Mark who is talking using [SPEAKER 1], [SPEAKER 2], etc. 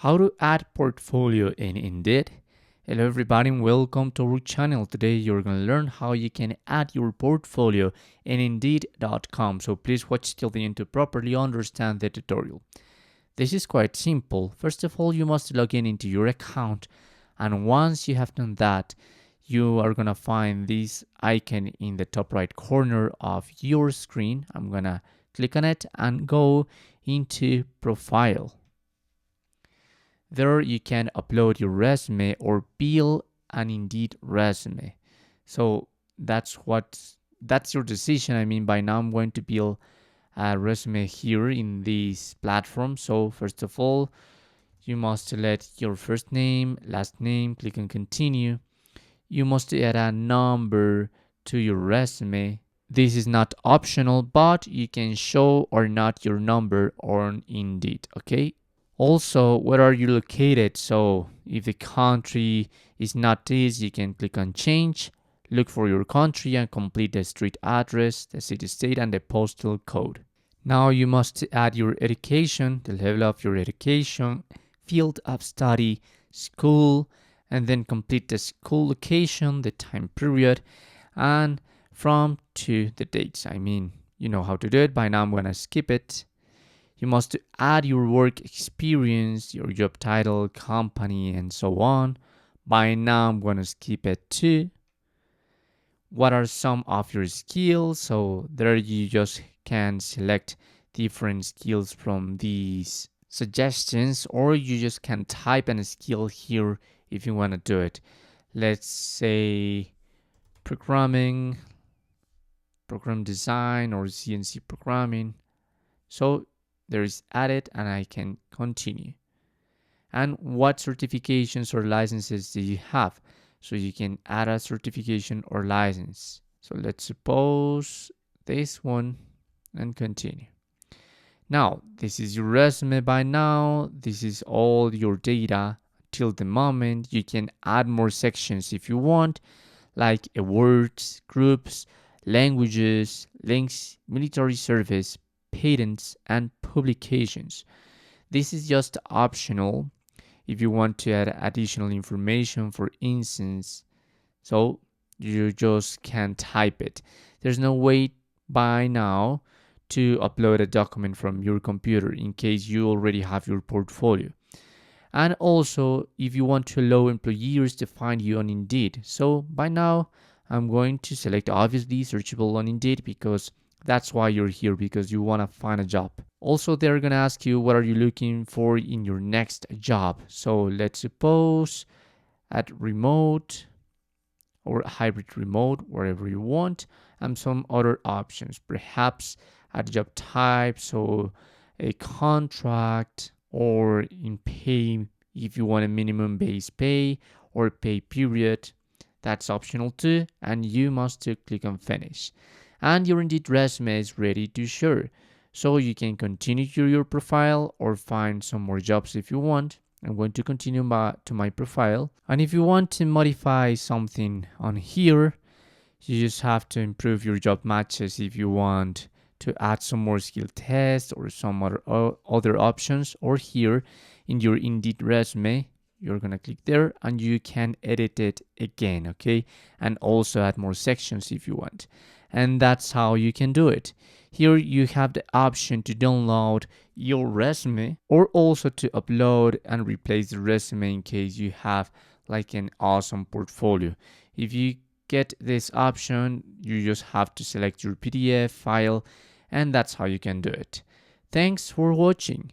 [SPEAKER 1] How to add portfolio in Indeed. Hello everybody and welcome to our channel. Today you're going to learn how you can add your portfolio in Indeed.com. So please watch till the end to properly understand the tutorial. This is quite simple. First of all, you must log in into your account, and once you have done that, you are going to find this icon in the top right corner of your screen. I'm going to click on it and go into profile. There you can upload your resume or build an Indeed resume. So that's your decision. I mean, by now I'm going to build a resume here in this platform. So first of all, you must select your first name, last name, click on continue. You must add a number to your resume. This is not optional, but you can show or not your number on Indeed, okay? Also, where are you located? So if the country is not this, you can click on change, look for your country and complete the street address, the city state and the postal code. Now you must add your education, the level of your education, field of study, school, and then complete the school location, the time period, and from to the dates. I mean, you know how to do it. By now I'm going to skip it. You must add your work experience, your job title, company, and so on. By now I'm going to skip it too. What are some of your skills? So there you just can select different skills from these suggestions, or you just can type in a skill here if you want to do it. Let's say programming, program design, or CNC programming. So there is added and I can continue. And what certifications or licenses do you have? So you can add a certification or license. So let's suppose this one and continue. Now, this is your resume by now. This is all your data till the moment. You can add more sections if you want, like awards, groups, languages, links, military service, patents, and publications. This is just optional if you want to add additional information, for instance. So you just can type it. There's no way by now to upload a document from your computer in case you already have your portfolio. And also if you want to allow employers to find you on Indeed. So by now I'm going to select obviously searchable on Indeed because that's why you're here, because you want to find a job. Also, they're going to ask you what are you looking for in your next job. So let's suppose at remote or hybrid remote, wherever you want, and some other options. Perhaps at job type, so a contract, or in pay if you want a minimum base pay or pay period. That's optional too, and you must click on finish. And your Indeed resume is ready to share. So you can continue your profile or find some more jobs if you want. I'm going to continue to my profile. And if you want to modify something on here, you just have to improve your job matches if you want to add some more skill tests or some other options. Or here in your Indeed resume, you're going to click there and you can edit it again, okay? And also add more sections if you want. And that's how you can do it. Here you have the option to download your resume or also to upload and replace the resume in case you have like an awesome portfolio. If you get this option, you just have to select your PDF file, and that's how you can do it. Thanks for watching.